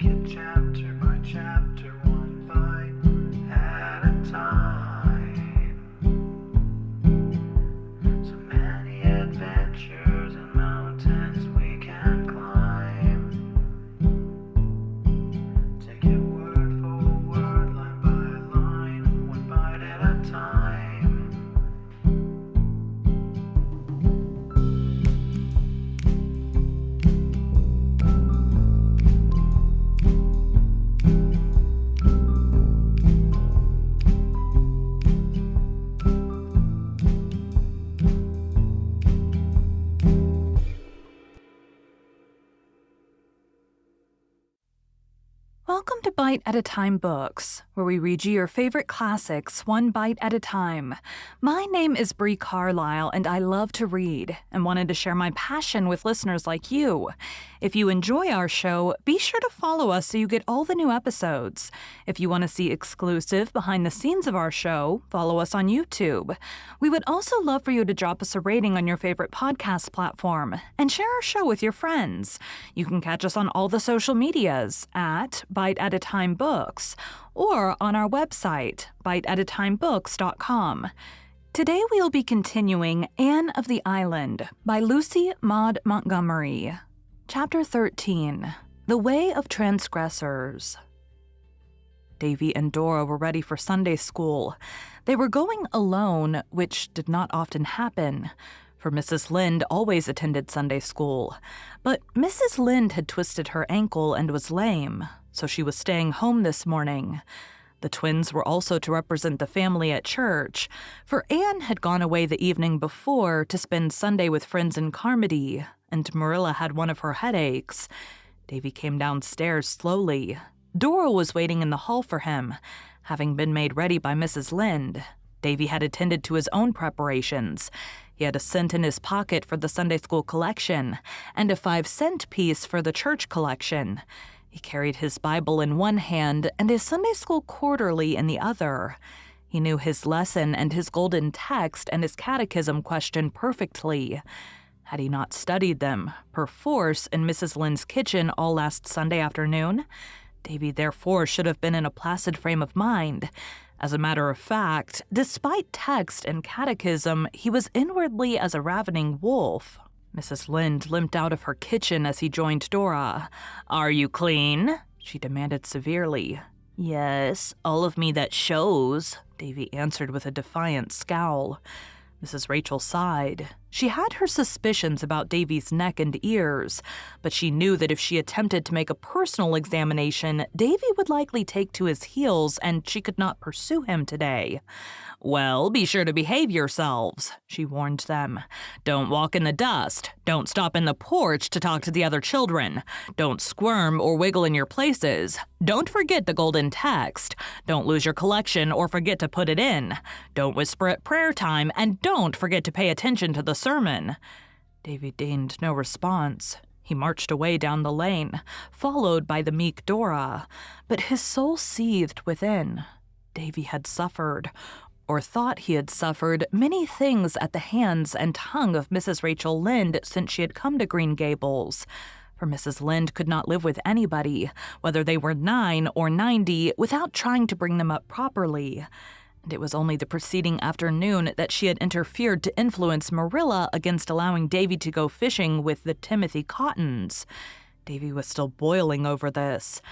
take it chapter by chapter, one bite at a time. So many adventures and mountains we can climb. Take it word for word, line by line, one bite at a time. Welcome to Bite at a Time Books, where we read you your favorite classics one bite at a time. My name is Bree Carlile, and I love to read and wanted to share my passion with listeners like you. If you enjoy our show, be sure to follow us so you get all the new episodes. If you want to see exclusive behind the scenes of our show, follow us on YouTube. We would also love for you to drop us a rating on your favorite podcast platform and share our show with your friends. You can catch us on all the social medias at Bite at a Time Books or on our website, biteatatimebooks.com. Today we'll be continuing Anne of the Island by Lucy Maud Montgomery. Chapter 13, The Way of Transgressors. Davy and Dora were ready for Sunday school. They were going alone, which did not often happen, for Mrs. Lynde always attended Sunday school. But Mrs. Lynde had twisted her ankle and was lame, so she was staying home this morning. The twins were also to represent the family at church, for Anne had gone away the evening before to spend Sunday with friends in Carmody, and Marilla had one of her headaches. Davy came downstairs slowly. Dora was waiting in the hall for him, having been made ready by Mrs. Lynde. Davy had attended to his own preparations. He had a cent in his pocket for the Sunday school collection, and a 5-cent piece for the church collection. He carried his Bible in one hand and his Sunday school quarterly in the other. He knew his lesson and his golden text and his catechism question perfectly. Had he not studied them, perforce, in Mrs. Lynde's kitchen all last Sunday afternoon? Davy therefore should have been in a placid frame of mind. As a matter of fact, despite text and catechism, he was inwardly as a ravening wolf. Mrs. Lynde limped out of her kitchen as he joined Dora. "Are you clean?" she demanded severely. "Yes, all of me that shows," Davy answered with a defiant scowl. Mrs. Rachel sighed. She had her suspicions about Davy's neck and ears, but she knew that if she attempted to make a personal examination, Davy would likely take to his heels and she could not pursue him today. "Well, be sure to behave yourselves," she warned them. "Don't walk in the dust. Don't stop in the porch to talk to the other children. Don't squirm or wiggle in your places. Don't forget the golden text. Don't lose your collection or forget to put it in. Don't whisper at prayer time, and don't forget to pay attention to the sermon." Davy deigned no response. He marched away down the lane, followed by the meek Dora, but his soul seethed within. Davy had suffered, or thought he had suffered, many things at the hands and tongue of Mrs. Rachel Lynde since she had come to Green Gables. For Mrs. Lynde could not live with anybody, whether they were 9 or 90, without trying to bring them up properly. And it was only the preceding afternoon that she had interfered to influence Marilla against allowing Davy to go fishing with the Timothy Cottons. Davy was still boiling over this.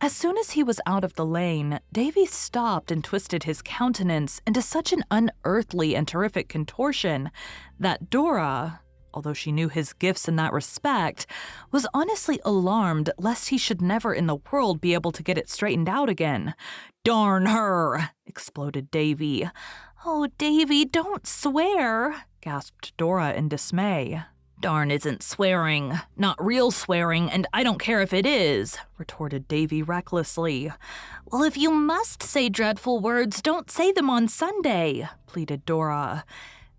As soon as he was out of the lane, Davy stopped and twisted his countenance into such an unearthly and terrific contortion that Dora, although she knew his gifts in that respect, was honestly alarmed lest he should never in the world be able to get it straightened out again. "Darn her!" exploded Davy. "Oh, Davy, don't swear," gasped Dora in dismay. "Darn isn't swearing. Not real swearing, and I don't care if it is," retorted Davy recklessly. "Well, if you must say dreadful words, don't say them on Sunday," pleaded Dora.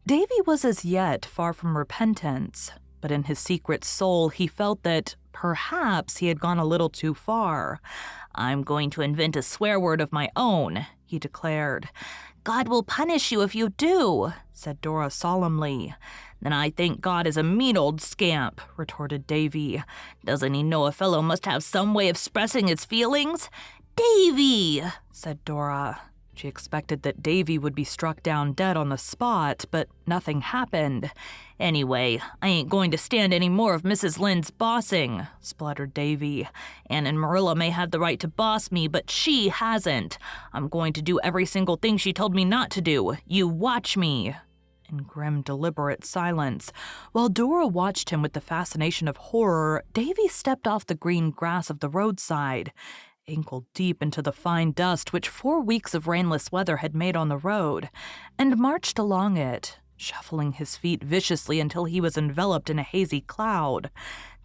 Davy was as yet far from repentance, but in his secret soul he felt that, Perhaps he had gone a little too far. "I'm going to invent a swear word of my own," he declared. "God will punish you if you do," said Dora solemnly. "Then I think God is a mean old scamp," retorted Davy. "Doesn't he know a fellow must have some way of expressing his feelings?" "Davy!" said Dora. She expected that Davy would be struck down dead on the spot, but nothing happened. "Anyway, I ain't going to stand any more of Mrs. Lynde's bossing," spluttered Davy. "Anne and Marilla may have the right to boss me, but she hasn't. I'm going to do every single thing she told me not to do. You watch me." In grim, deliberate silence, while Dora watched him with the fascination of horror, Davy stepped off the green grass of the roadside, ankle-deep into the fine dust which 4 weeks of rainless weather had made on the road, and marched along it, shuffling his feet viciously until he was enveloped in a hazy cloud.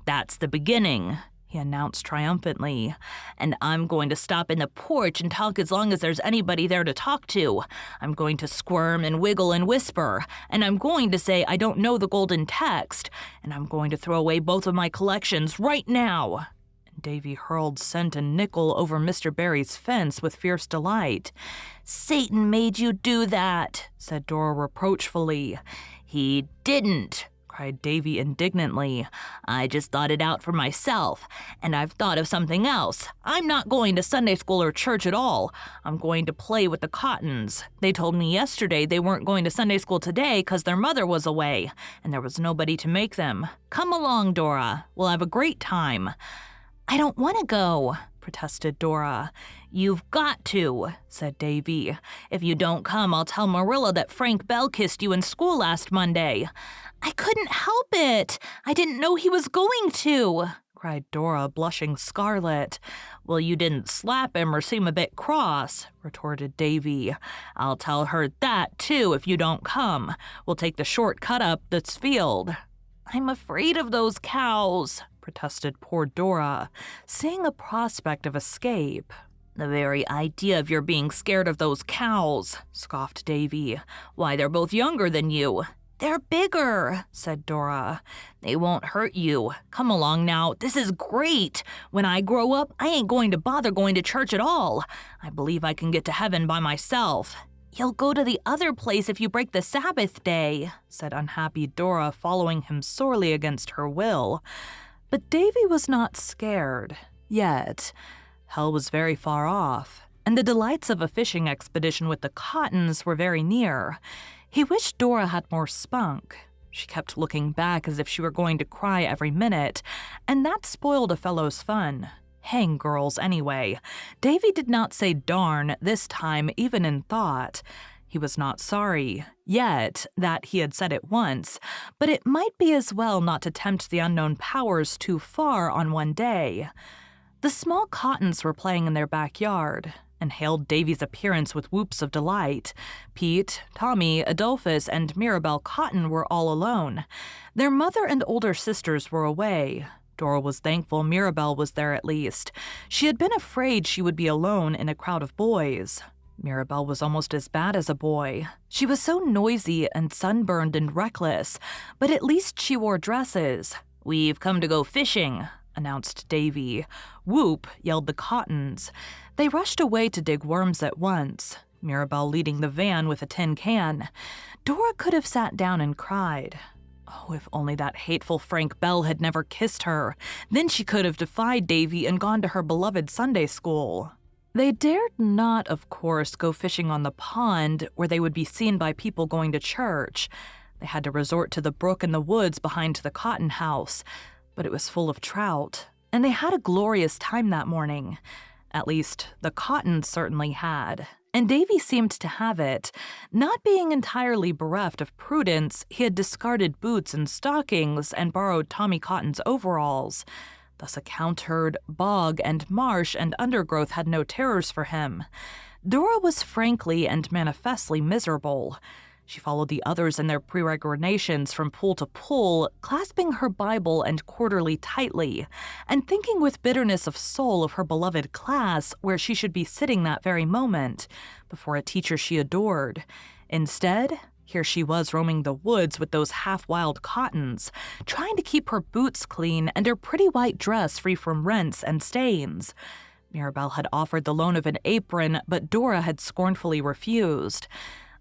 "That's the beginning," he announced triumphantly. "And I'm going to stop in the porch and talk as long as there's anybody there to talk to. I'm going to squirm and wiggle and whisper, and I'm going to say I don't know the golden text, and I'm going to throw away both of my collections right now." Davy hurled cent and nickel over Mr. Barry's fence with fierce delight. "Satan made you do that," said Dora reproachfully. "He didn't," cried Davy indignantly. "I just thought it out for myself, and I've thought of something else. I'm not going to Sunday school or church at all. I'm going to play with the Cottons. They told me yesterday they weren't going to Sunday school today 'cause their mother was away, and there was nobody to make them. Come along, Dora. We'll have a great time." "I don't want to go," protested Dora. "You've got to," said Davy. "If you don't come, I'll tell Marilla that Frank Bell kissed you in school last Monday." "I couldn't help it. I didn't know he was going to," cried Dora, blushing scarlet. "Well, you didn't slap him or seem a bit cross," retorted Davy. "I'll tell her that, too, if you don't come. We'll take the short cut up this field." "I'm afraid of those cows," protested poor Dora, seeing a prospect of escape. "The very idea of your being scared of those cows," scoffed Davy. "Why, they're both younger than you." "They're bigger," said Dora. "They won't hurt you. Come along now. This is great. When I grow up, I ain't going to bother going to church at all. I believe I can get to heaven by myself." "You'll go to the other place if you break the Sabbath day," said unhappy Dora, following him sorely against her will. But Davy was not scared, yet. Hell was very far off, and the delights of a fishing expedition with the Cottons were very near. He wished Dora had more spunk. She kept looking back as if she were going to cry every minute, and that spoiled a fellow's fun. Hang girls, anyway. Davy did not say darn this time, even in thought. He was not sorry, yet, that he had said it once, but it might be as well not to tempt the unknown powers too far on one day. The small Cottons were playing in their backyard, and hailed Davy's appearance with whoops of delight. Pete, Tommy, Adolphus, and Mirabel Cotton were all alone. Their mother and older sisters were away. Dora was thankful Mirabel was there at least. She had been afraid she would be alone in a crowd of boys. Mirabel was almost as bad as a boy. She was so noisy and sunburned and reckless, but at least she wore dresses. "We've come to go fishing," announced Davy. "Whoop," yelled the Cottons. They rushed away to dig worms at once, Mirabel leading the van with a tin can. Dora could have sat down and cried. Oh, if only that hateful Frank Bell had never kissed her. Then she could have defied Davy and gone to her beloved Sunday school. They dared not, of course, go fishing on the pond, where they would be seen by people going to church. They had to resort to the brook in the woods behind the cotton house, but it was full of trout, and they had a glorious time that morning. At least, the Cottons certainly had, and Davy seemed to have it. Not being entirely bereft of prudence, he had discarded boots and stockings and borrowed Tommy Cotton's overalls. Thus a cowherd, bog, and marsh and undergrowth had no terrors for him. Dora was frankly and manifestly miserable. She followed the others in their peregrinations from pool to pool, clasping her Bible and quarterly tightly, and thinking with bitterness of soul of her beloved class where she should be sitting that very moment, before a teacher she adored. Instead, Here she was roaming the woods with those half-wild cottons, trying to keep her boots clean and her pretty white dress free from rents and stains. Mirabelle had offered the loan of an apron, but Dora had scornfully refused.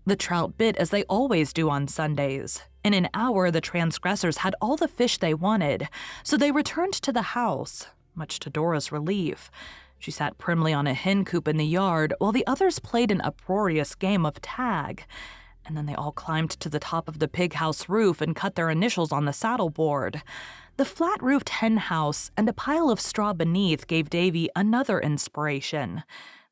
The trout bit as they always do on Sundays. In an hour, the transgressors had all the fish they wanted, so they returned to the house, much to Dora's relief. She sat primly on a hen coop in the yard while the others played an uproarious game of tag. And then they all climbed to the top of the pig house roof and cut their initials on the saddleboard. The flat-roofed hen house and a pile of straw beneath gave Davy another inspiration.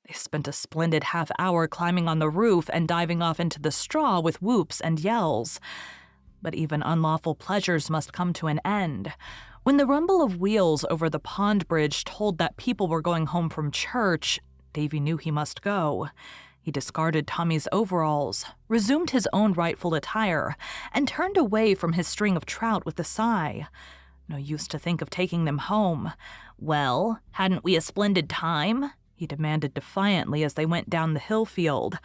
They spent a splendid half-hour climbing on the roof and diving off into the straw with whoops and yells. But even unlawful pleasures must come to an end. When the rumble of wheels over the pond bridge told that people were going home from church, Davy knew he must go. He discarded Tommy's overalls, resumed his own rightful attire, and turned away from his string of trout with a sigh. No use to think of taking them home. "Well, hadn't we a splendid time?" he demanded defiantly as they went down the hill field.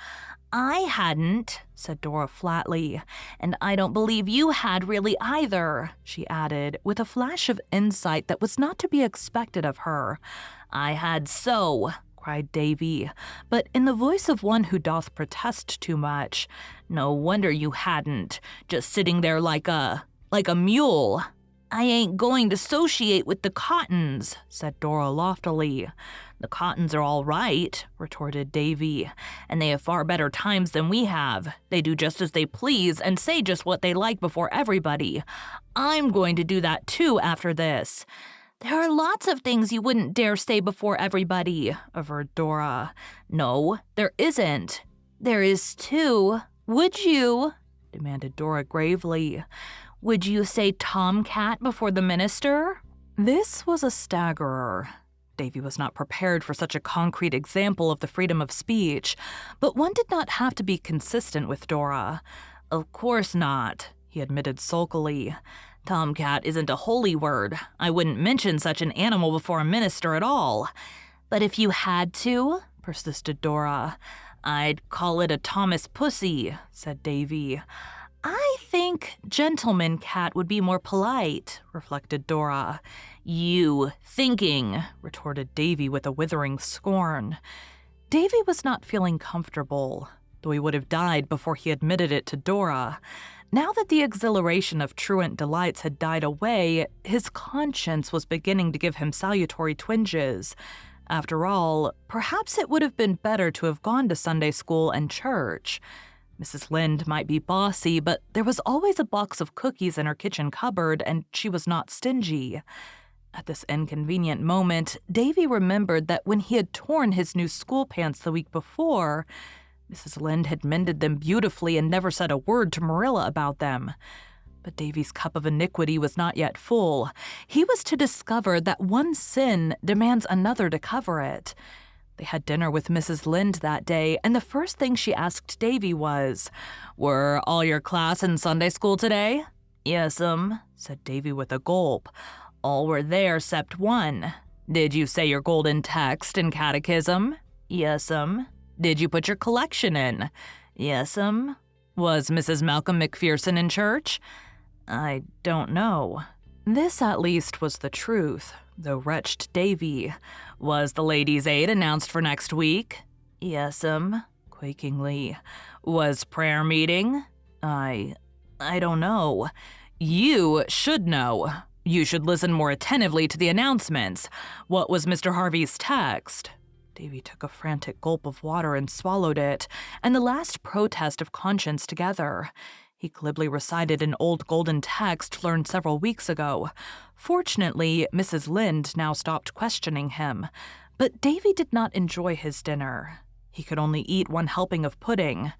"I hadn't," said Dora flatly. "And I don't believe you had really either," she added, with a flash of insight that was not to be expected of her. "I had so," cried Davy, but in the voice of one who doth protest too much. "No wonder you hadn't, just sitting there like a mule." "I ain't going to associate with the Cottons," said Dora loftily. "The Cottons are all right," retorted Davy, "and they have far better times than we have. They do just as they please and say just what they like before everybody. I'm going to do that too after this." "There are lots of things you wouldn't dare say before everybody," averred Dora. "No, there isn't." "There is too. Would you?" demanded Dora gravely. "Would you say tomcat before the minister?" This was a staggerer. Davy was not prepared for such a concrete example of the freedom of speech, but one did not have to be consistent with Dora. "Of course not," he admitted sulkily. "Tomcat isn't a holy word. I wouldn't mention such an animal before a minister at all." "But if you had to?" persisted Dora. "I'd call it a Thomas pussy," said Davy. "I think gentleman cat would be more polite," reflected Dora. "You thinking," retorted Davy with a withering scorn. Davy was not feeling comfortable, though he would have died before he admitted it to Dora. Now that the exhilaration of truant delights had died away, his conscience was beginning to give him salutary twinges. After all, perhaps it would have been better to have gone to Sunday school and church. Mrs. Lynde might be bossy, but there was always a box of cookies in her kitchen cupboard, and she was not stingy. At this inconvenient moment, Davy remembered that when he had torn his new school pants the week before, Mrs. Lynde had mended them beautifully and never said a word to Marilla about them. But Davy's cup of iniquity was not yet full. He was to discover that one sin demands another to cover it. They had dinner with Mrs. Lynde that day, and the first thing she asked Davy was, "Were all your class in Sunday school today?" "Yes'm," said Davy with a gulp. "All were there 'cept one." "Did you say your golden text and catechism?" "Yes'm." "Did you put your collection in?" "Yes'm." "Was Mrs. Malcolm McPherson in church?" "I don't know." This, at least, was the truth, though wretched Davy. "Was the Ladies' Aid announced for next week?" "Yes'm," quakingly. "Was prayer meeting?" I don't know." "You should know. You should listen more attentively to the announcements. What was Mr. Harvey's text?" Davy took a frantic gulp of water and swallowed it, and the last protest of conscience together. He glibly recited an old golden text learned several weeks ago. Fortunately, Mrs. Lynde now stopped questioning him. But Davy did not enjoy his dinner. He could only eat one helping of pudding.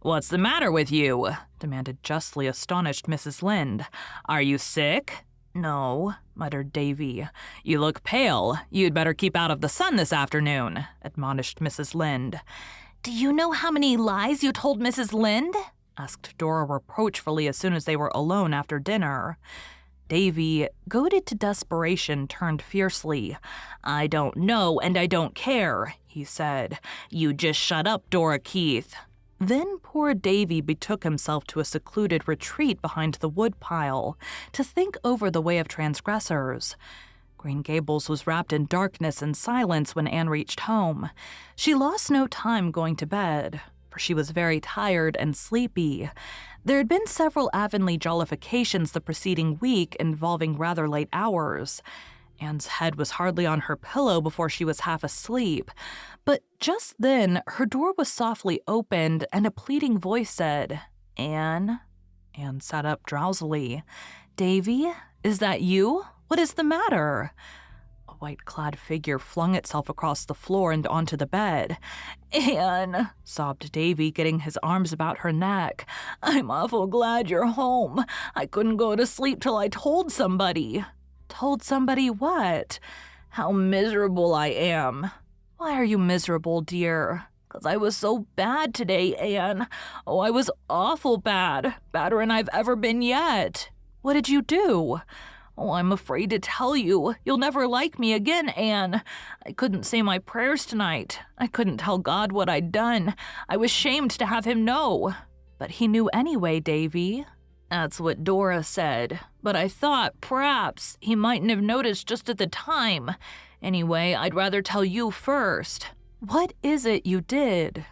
"What's the matter with you?" demanded justly astonished Mrs. Lynde. "Are you sick?" "No," muttered Davy. "You look pale. You'd better keep out of the sun this afternoon," admonished Mrs. Lynde. "Do you know how many lies you told Mrs. Lynde?" asked Dora reproachfully as soon as they were alone after dinner. Davy, goaded to desperation, turned fiercely. "I don't know and I don't care," he said. "You just shut up, Dora Keith." Then poor Davy betook himself to a secluded retreat behind the woodpile to think over the way of transgressors. Green Gables was wrapped in darkness and silence when Anne reached home. She lost no time going to bed, for she was very tired and sleepy. There had been several Avonlea jollifications the preceding week involving rather late hours. Anne's head was hardly on her pillow before she was half asleep. But just then, her door was softly opened and a pleading voice said, "Anne?" Anne sat up drowsily. "Davy, is that you? What is the matter?" A white-clad figure flung itself across the floor and onto the bed. "Anne," sobbed Davy, getting his arms about her neck, "I'm awful glad you're home. I couldn't go to sleep till I told somebody." "Told somebody what?" "How miserable I am." "Why are you miserable, dear?" "'Cause I was so bad today, Anne. Oh, I was awful bad. Badder'n I've ever been yet." "What did you do?" "Oh, I'm afraid to tell you. You'll never like me again, Anne. I couldn't say my prayers tonight. I couldn't tell God what I'd done. I was shamed to have him know." "But he knew anyway, Davy." "That's what Dora said. But I thought, p'raps, he mightn't have noticed just at the time. Anyway, I'd rather tell you first." "What is it you did?"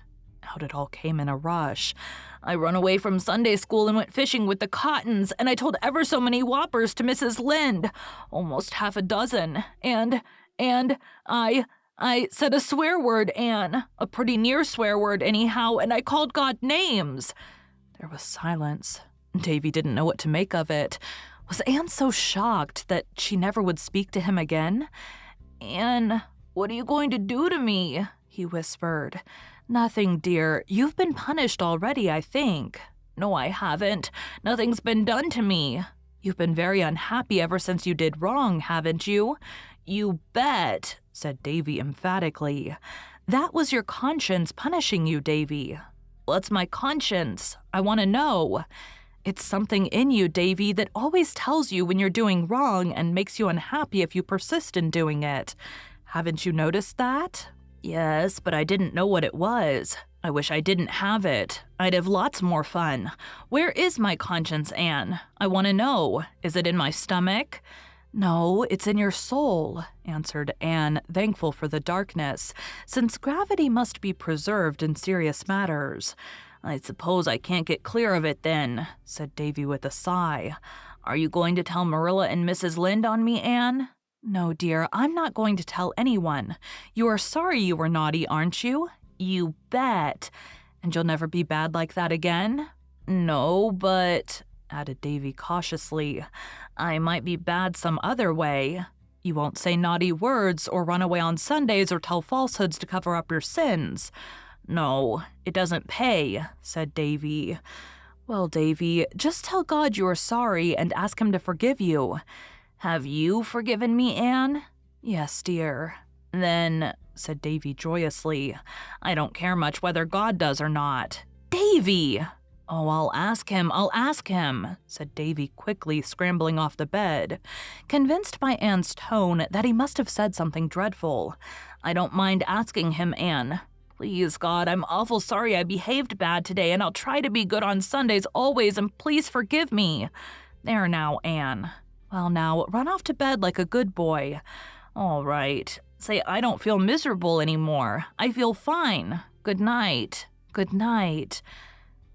Out it all came in a rush. "I run away from Sunday school and went fishing with the Cottons, and I told ever so many whoppers to Mrs. Lynde, almost half a dozen, and I said a swear word, Anne, a pretty near swear word anyhow, and I called God names." There was silence. Davy didn't know what to make of it. Was Anne so shocked that she never would speak to him again? "Anne, what are you going to do to me?" he whispered. "Nothing, dear. You've been punished already, I think." "No, I haven't. Nothing's been done to me." "You've been very unhappy ever since you did wrong, haven't you?" "You bet," said Davy emphatically. "That was your conscience punishing you, Davy." "What's my conscience? I want to know." "It's something in you, Davy, that always tells you when you're doing wrong and makes you unhappy if you persist in doing it. Haven't you noticed that?" "Yes, but I didn't know what it was. I wish I didn't have it. I'd have lots more fun. Where is my conscience, Anne? I want to know. Is it in my stomach?" "No, it's in your soul," answered Anne, thankful for the darkness, since gravity must be preserved in serious matters. "I suppose I can't get clear of it then," said Davy with a sigh. "Are you going to tell Marilla and Mrs. Lynde on me, Anne?" "No, dear, I'm not going to tell anyone. You are sorry you were naughty, aren't you?" "You bet." "And you'll never be bad like that again?" "No, but," added Davy cautiously, "I might be bad some other way." "You won't say naughty words or run away on Sundays or tell falsehoods to cover up your sins." "No, it doesn't pay," said Davy. "Well, Davy, just tell God you are sorry and ask him to forgive you." "Have you forgiven me, Anne?" "Yes, dear." "Then," said Davy joyously, "I don't care much whether God does or not." "Davy!" "Oh, I'll ask him," said Davy quickly, scrambling off the bed, convinced by Anne's tone that he must have said something dreadful. "I don't mind asking him, Anne. Please, God, I'm awful sorry I behaved bad today, and I'll try to be good on Sundays always, and please forgive me." "There now, Anne." "Well, now, run off to bed like a good boy." "All right. Say, I don't feel miserable anymore. I feel fine. Good night." "Good night."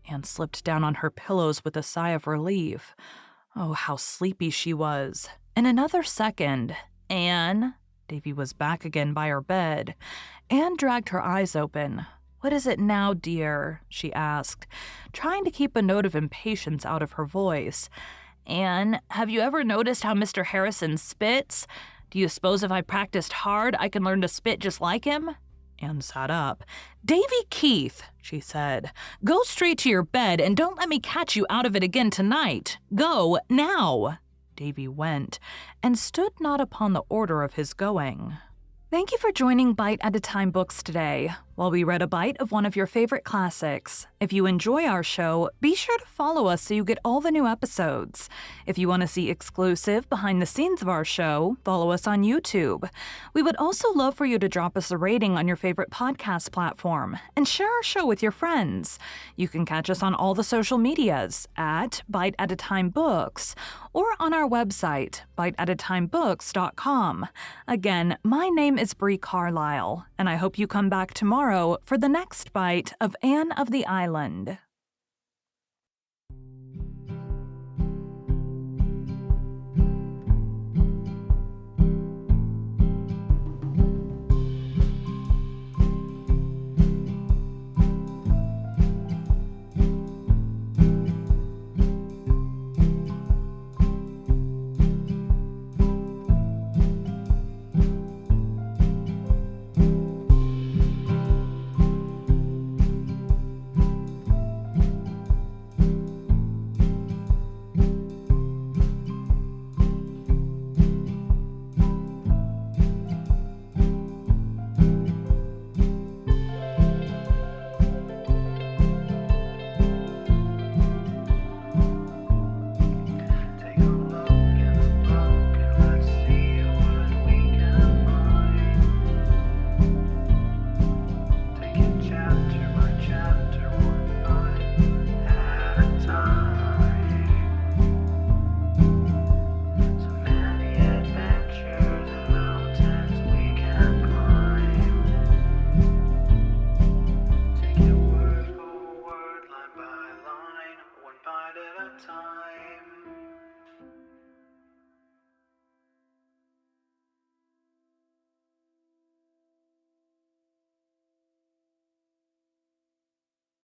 Anne slipped down on her pillows with a sigh of relief. Oh, how sleepy she was. In another second, "Anne?" Davy was back again by her bed. Anne dragged her eyes open. "What is it now, dear?" she asked, trying to keep a note of impatience out of her voice. "Anne, have you ever noticed how Mr. Harrison spits? Do you suppose if I practiced hard, I can learn to spit just like him?" Anne sat up. "Davy Keith," she said, "go straight to your bed and don't let me catch you out of it again tonight. Go, now." Davy went, and stood not upon the order of his going. Thank you for joining Bite at a Time Books today. while we read a bite of one of your favorite classics. If you enjoy our show, be sure to follow us so you get all the new episodes. If you want to see exclusive behind the scenes of our show, follow us on YouTube. We would also love for you to drop us a rating on your favorite podcast platform and share our show with your friends. You can catch us on all the social medias at Bite at a Time Books or on our website, biteatatimebooks.com. Again, my name is Bree Carlile, and I hope you come back tomorrow for the next bite of Anne of the Island.